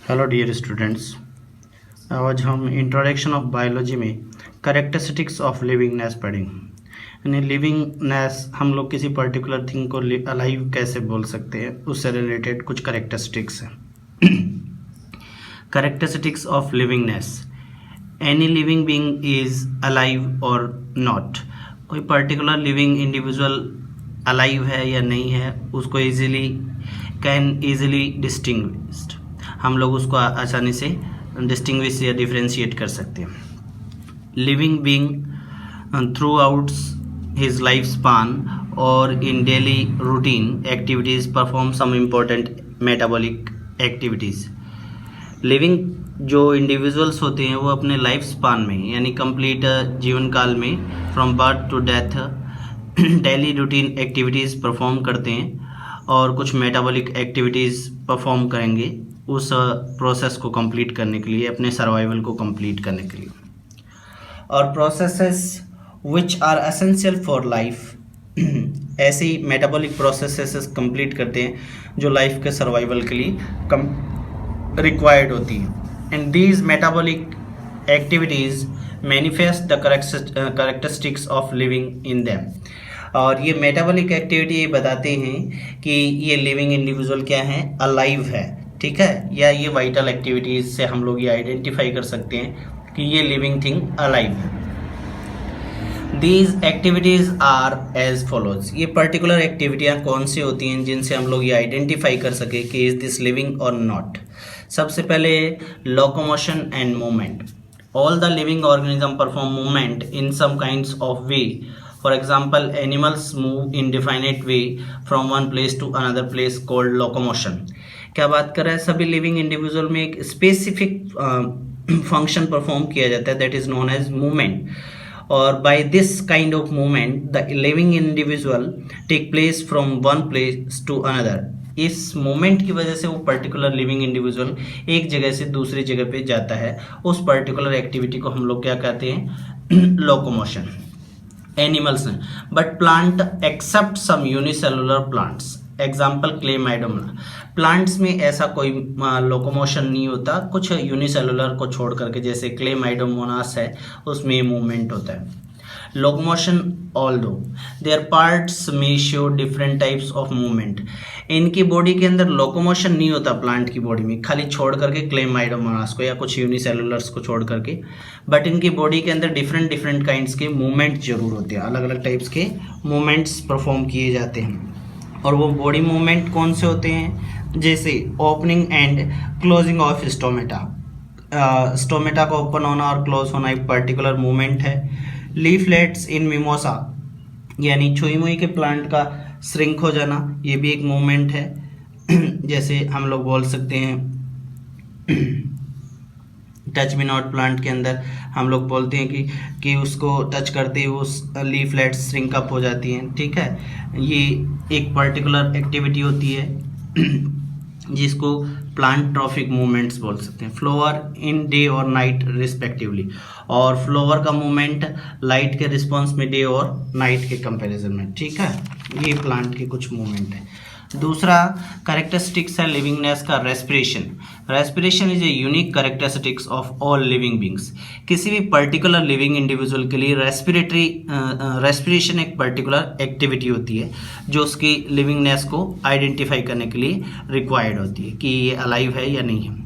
Hello dear students. आज हम introduction of biology में करेक्टरिस्टिक्स ऑफ लिविंगनेस पढ़ेंगे। यानी लिविंगनेस हम लोग किसी पर्टिकुलर थिंग को अलाइव कैसे बोल सकते हैं, उससे रिलेटेड कुछ करेक्टरिस्टिक्स हैं। Characteristics of livingness. Any living being is alive और नॉट। कोई पर्टिकुलर लिविंग इंडिविजुअल अलाइव है या नहीं है, उसको कैन ईजिली डिस्टिंग्विश्ड, हम लोग उसको आसानी से डिस्टिंग्विश या डिफ्रेंशिएट कर सकते हैं। Living being throughout his life span और in daily routine activities perform some important metabolic activities. Living जो इंडिविजुअल्स होते हैं वो अपने लाइफ स्पान में यानी कंप्लीट जीवन काल में from birth to death daily routine activities perform करते हैं और कुछ मेटाबॉलिक एक्टिविटीज़ परफॉर्म करेंगे उस प्रोसेस को कंप्लीट करने के लिए, अपने सर्वाइवल को कंप्लीट करने के लिए। और processes which are essential for life, ऐसी मेटाबॉलिक प्रोसेसेस कंप्लीट करते हैं जो लाइफ के सर्वाइवल के लिए रिक्वायर्ड होती है। And these metabolic activities manifest the characteristics of living in them. और ये मेटाबॉलिक एक्टिविटी ये बताते हैं कि ये लिविंग इंडिविजुअल क्या है, अलाइव है, ठीक है, या ये वाइटल एक्टिविटीज़ से हम लोग ये आइडेंटिफाई कर सकते हैं कि ये लिविंग थिंग अलाइव है। These activities are as follows. ये पर्टिकुलर एक्टिविटियाँ कौन सी होती हैं जिनसे हम लोग ये आइडेंटिफाई कर सके कि इज़ दिस लिविंग और नॉट। सबसे पहले locomotion and movement. All the living organism perform movement in some kinds of way. For example, animals move in definite way from one place to another place called locomotion. क्या बात कर रहा है, सभी living individual में एक specific function perform किया जाता है, that is known as movement. और by this kind of movement the living individual take place from one place to another. इस मूवमेंट की वजह से वो पर्टिकुलर लिविंग इंडिविजुअल एक जगह से दूसरी जगह पे जाता है। उस पर्टिकुलर एक्टिविटी को हम लोग क्या कहते हैं, लोकोमोशन। एनिमल्स हैं, but plant except some unicellular plants, example chlamydomonas. Plants में ऐसा कोई लोकोमोशन नहीं होता, कुछ यूनिसेलुलर को छोड़ करके, जैसे क्लेमाइडोमोनास है उसमें मूवमेंट होता है। लोकोमोशन ऑल्दो देयर पार्ट्स में show different types of movement. इनकी बॉडी के अंदर लोकोमोशन नहीं होता प्लांट की बॉडी में, खाली छोड़ करके क्लेमाइडोमोनास को या कुछ यूनिसेलुलर्स को छोड़ करके, बट इनकी बॉडी के अंदर डिफरेंट काइंड्स के मूवमेंट जरूर होते हैं, अलग अलग टाइप्स के मूवमेंट्स परफॉर्म किए जाते हैं। और वो बॉडी मूवमेंट कौन से होते हैं, जैसे opening and closing of stomata. Stomata का ओपन होना और क्लोज होना एक पर्टिकुलर मूवमेंट है। लीफलेट्स इन मिमोसा, यानी छुई मुई के प्लांट का श्रिंक हो जाना, ये भी एक मूवमेंट है। जैसे हम लोग बोल सकते हैं टच मी नॉट प्लांट के अंदर हम लोग बोलते हैं कि उसको टच करते ही उस लीफलेट्स श्रिंक अप हो जाती हैं, ठीक है। ये एक पर्टिकुलर एक्टिविटी होती है जिसको प्लांट ट्रॉफिक मूवमेंट्स बोल सकते हैं। फ्लोवर इन डे और नाइट रिस्पेक्टिवली, और फ्लोवर का मूवमेंट लाइट के रिस्पॉन्स में डे और नाइट के कंपैरिजन में, ठीक है। ये प्लांट के कुछ मूवमेंट है। दूसरा करेक्टरिस्टिक्स है लिविंगनेस का, respiration. Respiration is a unique characteristics of all living beings. किसी भी पर्टिकुलर लिविंग इंडिविजुअल के लिए रेस्पिरेशन एक पर्टिकुलर एक्टिविटी होती है जो उसकी लिविंगनेस को आइडेंटिफाई करने के लिए रिक्वायर्ड होती है कि ये अलाइव है या नहीं है।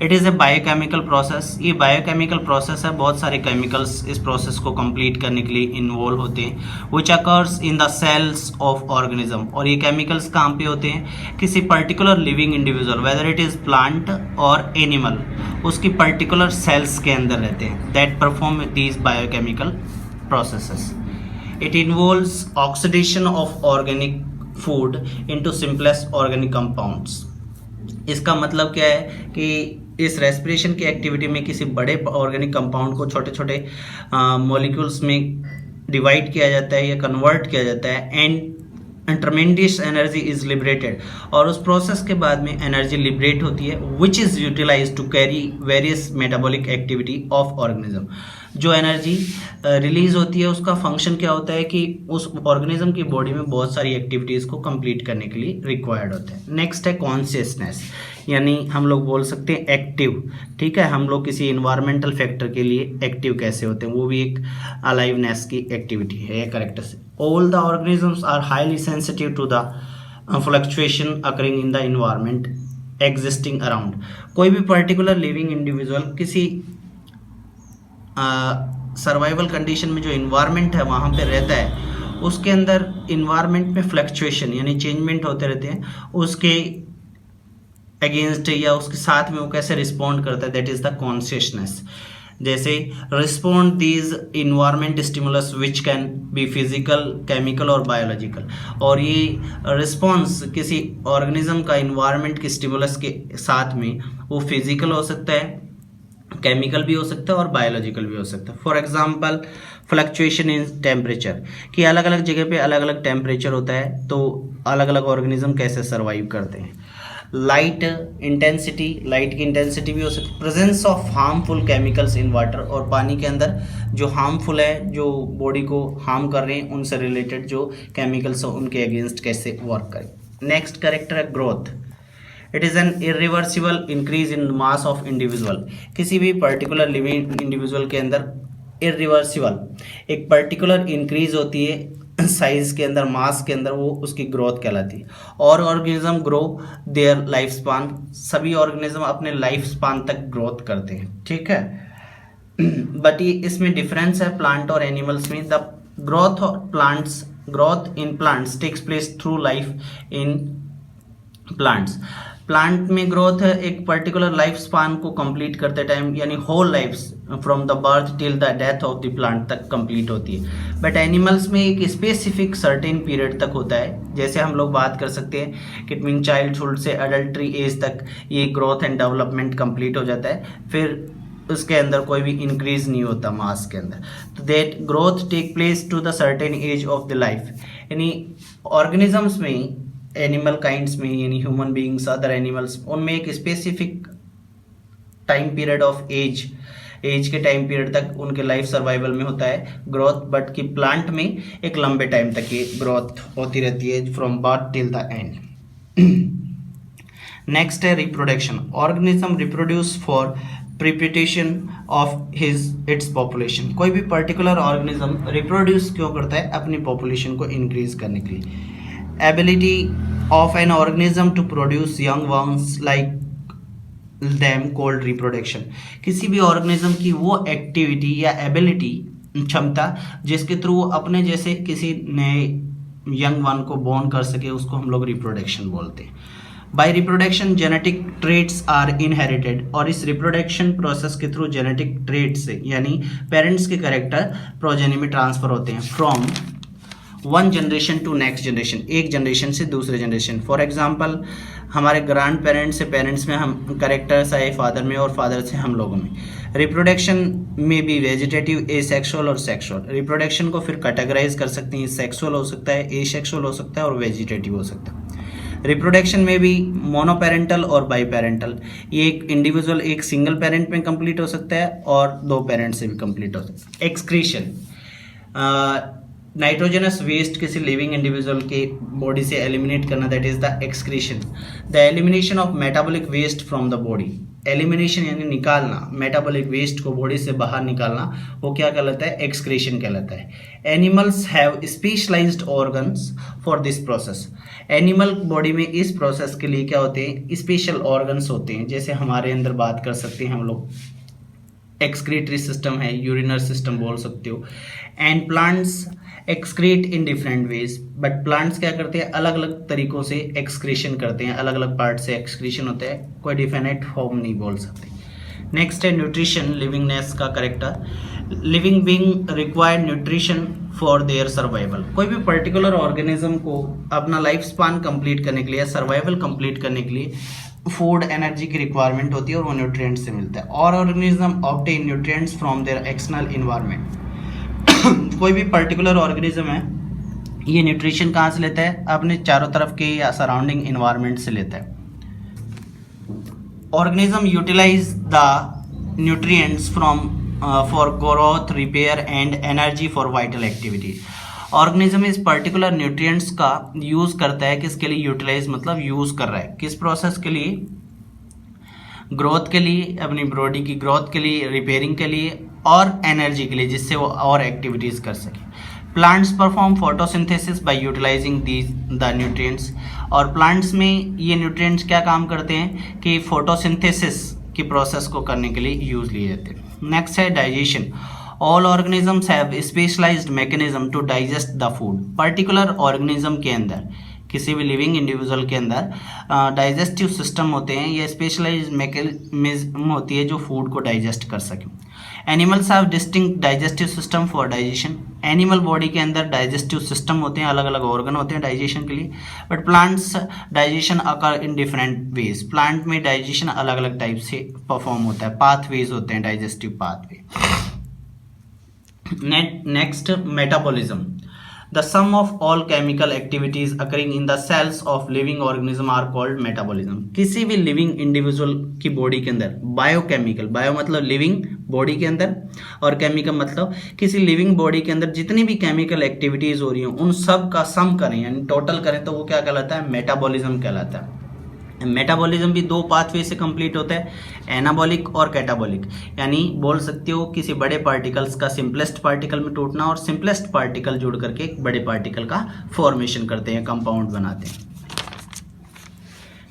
It is a biochemical process. ये बायोकेमिकल प्रोसेस है, बहुत सारे केमिकल्स इस प्रोसेस को कंप्लीट करने के लिए इन्वॉल्व होते हैं, which occurs in the cells of organism. और ये केमिकल्स कहाँ पे होते हैं, किसी particular living individual whether it is plant और एनिमल, उसकी पर्टिकुलर सेल्स के अंदर रहते हैं, that perform these biochemical processes. It involves oxidation of organic food into simplest organic compounds. इसका मतलब क्या है कि इस रेस्पिरेशन की एक्टिविटी में किसी बड़े ऑर्गेनिक कंपाउंड को छोटे छोटे मॉलिक्यूल्स में डिवाइड किया जाता है या कन्वर्ट किया जाता है, एंड ट्रमेंडियस एनर्जी इज लिबरेटेड, और उस प्रोसेस के बाद में एनर्जी लिबरेट होती है which is utilise to carry various metabolic activity of organism. जो एनर्जी रिलीज होती है उसका फंक्शन क्या होता है कि उस ऑर्गेनिज्म की बॉडी में बहुत सारी एक्टिविटीज़ को कंप्लीट करने के लिए रिक्वायर्ड होता है। नेक्स्ट है कॉन्शियसनेस, यानी हम लोग बोल सकते हैं एक्टिव। ठीक है, हम लोग किसी इन्वायरमेंटल फैक्टर के लिए एक्टिव कैसे होते हैं, वो भी एक अलाइवनेस की एक्टिविटी है या करेक्टर से। All the organisms are highly sensitive to the fluctuation occurring in the environment existing around. कोई भी पर्टिकुलर लिविंग इंडिविजुअल किसी सर्वाइवल कंडीशन में जो इन्वायरमेंट है वहाँ पे रहता है, उसके अंदर इन्वायरमेंट में फ्लक्चुएशन यानी चेंजमेंट होते रहते हैं, उसके अगेंस्ट या उसके साथ में वो कैसे रिस्पॉन्ड करता है, दैट इज द कॉन्शियसनेस। जैसे respond these environment stimulus which can be physical, chemical और बायोलॉजिकल। और ये रिस्पॉन्स किसी ऑर्गेनिज्म का इन्वायरमेंट के स्टिमुलस के साथ में वो फिजिकल हो सकता है, केमिकल भी हो सकता है और बायोलॉजिकल भी हो सकता है। For example fluctuation in temperature, कि अलग अलग जगह पे अलग अलग टेम्परेचर होता है, तो अलग अलग ऑर्गेनिज्म कैसे सर्वाइव करते हैं। लाइट इंटेंसिटी, लाइट की इंटेंसिटी भी हो सकती है। Presence of harmful chemicals in water, और पानी के अंदर जो हार्मफुल है, जो बॉडी को हार्म कर रहे हैं, उनसे रिलेटेड जो केमिकल्स हो उनके अगेंस्ट कैसे वर्क करें। नेक्स्ट कैरेक्टर है growth. It is an irreversible increase in mass of individual. किसी भी पर्टिकुलर लिविंग इंडिविजुअल के अंदर इरिवर्सिबल एक पर्टिकुलर इंक्रीज होती है साइज के अंदर, मास के अंदर, वो उसकी ग्रोथ कहलाती है। और organism grow their life span, सभी ऑर्गेनिज्म अपने लाइफ स्पान तक ग्रोथ करते हैं। ठीक है, बट ये इसमें डिफरेंस है प्लांट और एनिमल्स में। The growth of plants, growth in plants takes place through life in plants. Plant में ग्रोथ एक पर्टिकुलर लाइफ स्पान को कंप्लीट करते टाइम, यानी whole life from the birth till the death of the plant तक complete होती है। But animals में एक स्पेसिफिक सर्टेन पीरियड तक होता है। जैसे हम लोग बात कर सकते हैं कि मीन चाइल्डहुड से अडल्ट्री एज तक ये ग्रोथ एंड डेवलपमेंट कंप्लीट हो जाता है, फिर उसके अंदर कोई भी इंक्रीज नहीं होता मास के अंदर। तो that growth take place to the certain age of the life. यानी ऑर्गेनिजम्स में, एनिमल काइंड्स में, यानी ह्यूमन बीइंग्स, अदर एनिमल्स, उनमें एक specific time period of age के टाइम पीरियड तक उनके लाइफ सर्वाइवल में होता है ग्रोथ। बट कि प्लांट में एक लंबे टाइम तक ये ग्रोथ होती रहती है from birth till the end. Next है reproduction. Organism reproduce for perpetuation of its population. कोई भी पर्टिकुलर ऑर्गेनिज्म रिप्रोड्यूस क्यों करता है? अपनी पॉपुलेशन को इंक्रीज करने के लिए। Ability of an organism to produce young ones like them called reproduction। किसी भी ऑर्गेनिज्म की वो एक्टिविटी या एबिलिटी, क्षमता, जिसके थ्रू वो अपने जैसे किसी नए यंग वन को बोर्न कर सके, उसको हम लोग रिप्रोडक्शन बोलते हैं। By reproduction genetic traits are inherited. और इस रिप्रोडक्शन प्रोसेस के थ्रू जेनेटिक ट्रेट्स से, यानी पेरेंट्स के कैरेक्टर प्रोजेनी में ट्रांसफर होते हैं from one generation to next generation, एक जनरेशन से दूसरे जनरेशन। फॉर एग्जाम्पल हमारे ग्रैंड पेरेंट्स से पेरेंट्स में हम करेक्टर्स आए फादर में, और फादर से हम लोगों में। रिप्रोडक्शन में भी वेजिटेटिव, एसेक्सुअल और सेक्सुअल। रिप्रोडक्शन को फिर कैटेगराइज कर सकते हैं, सेक्सुअल हो सकता है, एसेक्सुअल हो सकता है और वेजिटेटिव हो सकता है। रिप्रोडक्शन में भी मोनोपेरेंटल और बाई पेरेंटल, ये एक इंडिविजुअल एक सिंगल पेरेंट में कंप्लीट हो सकता है और दो पेरेंट से भी कंप्लीट हो सकता है। एक्सक्रीशन, नाइट्रोजनस वेस्ट किसी लिविंग इंडिविजुअल के बॉडी से एलिमिनेट करना, that is the excretion. The elimination of metabolic waste from the body. Elimination यानी निकालना, मेटाबॉलिक वेस्ट को बॉडी से बाहर निकालना, वो क्या कहलाता है? एक्सक्रीशन कहलाता है। Animals have specialised organs for this process. Animal body में इस प्रोसेस के लिए क्या होते हैं? स्पेशल ऑर्गन्स होते हैं। जैसे हमारे अंदर बात कर सकते हैं हम लोग, एक्सक्रीटरी सिस्टम है, यूरिनर सिस्टम बोल सकते हो। And plants excrete in different ways. But plants क्या करते हैं? अलग अलग तरीकों से एक्सक्रीशन करते हैं, अलग अलग पार्ट से एक्सक्रीशन होता है, कोई डिफिनेट फॉर्म नहीं बोल सकते। नेक्स्ट है न्यूट्रिशन, लिविंगनेस का character. Living being required nutrition for their survival. कोई भी पर्टिकुलर ऑर्गेनिज्म को अपना लाइफ स्पान कंप्लीट करने के लिए, सर्वाइवल कंप्लीट करने के लिए फूड, एनर्जी की रिक्वायरमेंट होती है और वो न्यूट्रिएंट्स से मिलता है। और organism obtain nutrients from their external environment. कोई भी पर्टिकुलर ऑर्गेनिज्म है ये न्यूट्रिशन कहाँ से लेता है? अपने चारों तरफ के या सराउंडिंग इन्वायरमेंट से लेता है। Organism utilise the nutrients from for growth, repair and energy for vital activity. Organism इस पर्टिकुलर न्यूट्रिएंट्स का यूज़ करता है, किसके लिए? यूटिलाइज मतलब यूज़ कर रहा है, किस प्रोसेस के लिए? ग्रोथ के लिए, अपनी बॉडी की ग्रोथ के लिए, रिपेयरिंग के लिए और एनर्जी के लिए, जिससे वो और एक्टिविटीज़ कर सके। Plants perform photosynthesis by utilising the nutrients. और प्लांट्स में ये न्यूट्रिएंट्स क्या काम करते हैं कि फोटोसिंथेसिस की प्रोसेस को करने के लिए यूज लिए जाते हैं। नेक्स्ट है digestion. All organisms have specialised mechanism to digest the food. Particular organism के अंदर, किसी भी लिविंग इंडिविजुअल के अंदर डाइजेस्टिव सिस्टम होते हैं या स्पेशलाइज्ड मैकेनिज्म होती है जो फूड को डाइजेस्ट कर सके। Animals have distinct digestive system for digestion. Animal body के अंदर डाइजेस्टिव सिस्टम होते हैं, अलग अलग ऑर्गन होते हैं डाइजेशन के लिए। But plants digestion occur in different ways. Plant में डाइजेशन अलग अलग टाइप से परफॉर्म होता है, पाथवेज होते हैं, digestive pathway. Next, metabolism. The sum of all chemical activities occurring in the cells of living organism are called metabolism। किसी भी living individual की बॉडी के अंदर बायोकेमिकल, बायो मतलब लिविंग बॉडी के अंदर और केमिकल मतलब किसी लिविंग बॉडी के अंदर जितनी भी केमिकल एक्टिविटीज हो रही हो उन सब का सम करें यानी टोटल करें तो वो क्या कहलाता है? मेटाबॉलिज्म कहलाता है। मेटाबॉलिज्म भी दो पाथवे से कंप्लीट होता है, एनाबॉलिक और कैटाबॉलिक। यानी बोल सकते हो किसी बड़े पार्टिकल्स का सिंपलेस्ट पार्टिकल में टूटना और सिंपलेस्ट पार्टिकल जुड़ करके एक बड़े पार्टिकल का फॉर्मेशन करते हैं, कंपाउंड बनाते हैं।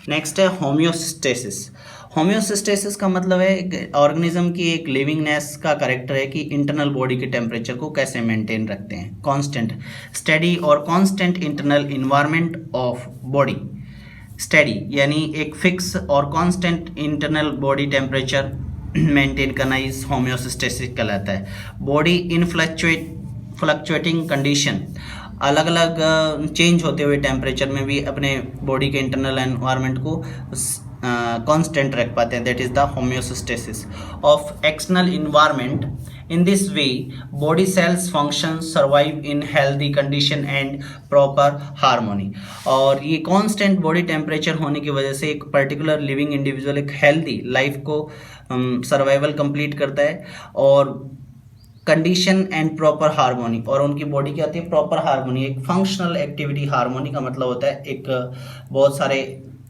नेक्स्ट है होम्योस्टेसिस। होम्योस्टेसिस का मतलब है ऑर्गेनिज्म की एक लिविंगनेस का करेक्टर है कि इंटरनल बॉडी के टेम्परेचर को कैसे मेंटेन रखते हैं। कांस्टेंट, स्टडी और constant internal environment of body. Study यानी एक फिक्स और constant internal body temperature maintain करना इस होम्योस्टेसिस कहलाता है। बॉडी इन फ्लक्चुएटिंग कंडीशन, अलग अलग चेंज होते हुए टेम्परेचर में भी अपने बॉडी के इंटरनल एनवायरनमेंट को कांस्टेंट रख पाते हैं। That is the homeostasis of external environment. In this way, body cells function, survive in healthy condition and proper harmony। और ये constant body temperature होने की वजह से एक particular living individual एक healthy life को survival complete करता है और कंडीशन एंड प्रॉपर हार्मोनी। और उनकी बॉडी क्या होती है? Proper harmony. एक फंक्शनल एक्टिविटी, हार्मोनी का मतलब होता है एक बहुत सारे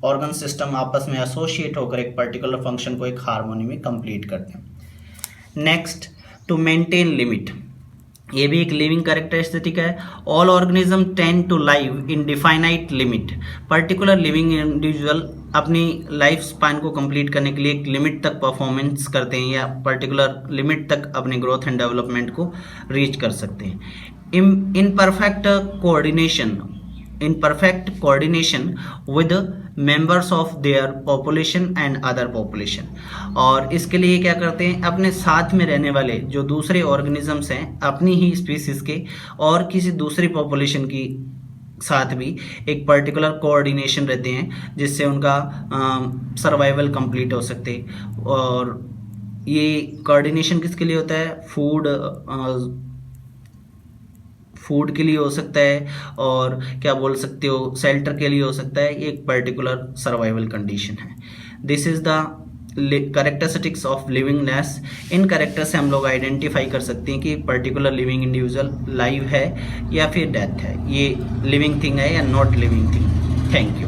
ऑर्गन सिस्टम आपस में एसोसिएट होकर एक पर्टिकुलर फंक्शन को एक हार्मोनी में कंप्लीट करते हैं। Next, to maintain limit. ये भी एक लिविंग कैरेक्टरिस्टिक है। All organism tend to live in definite limit. Particular living individual अपनी लाइफ स्पैन को कंप्लीट करने के लिए एक लिमिट तक परफॉर्मेंस करते हैं या पर्टिकुलर लिमिट तक अपने ग्रोथ एंड डेवलपमेंट को रीच कर सकते हैं। In perfect coordination with members of their population and other population. और इसके लिए क्या करते हैं? अपने साथ में रहने वाले जो दूसरे ऑर्गेनिजम्स हैं अपनी ही स्पीसीज के और किसी दूसरी पॉपुलेशन की साथ भी एक पर्टिकुलर कोऑर्डिनेशन रहते हैं जिससे उनका सर्वाइवल कंप्लीट हो सकते। और ये कोऑर्डिनेशन किसके लिए होता है? फूड के लिए हो सकता है और क्या बोल सकते हो शेल्टर के लिए हो सकता है। एक पर्टिकुलर सर्वाइवल कंडीशन है। This is the characteristics of livingness. इन कैरेक्टर से हम लोग आइडेंटिफाई कर सकते हैं कि पर्टिकुलर लिविंग इंडिविजुअल लाइव है या फिर डेथ है, ये लिविंग थिंग है या not living thing. Thank you.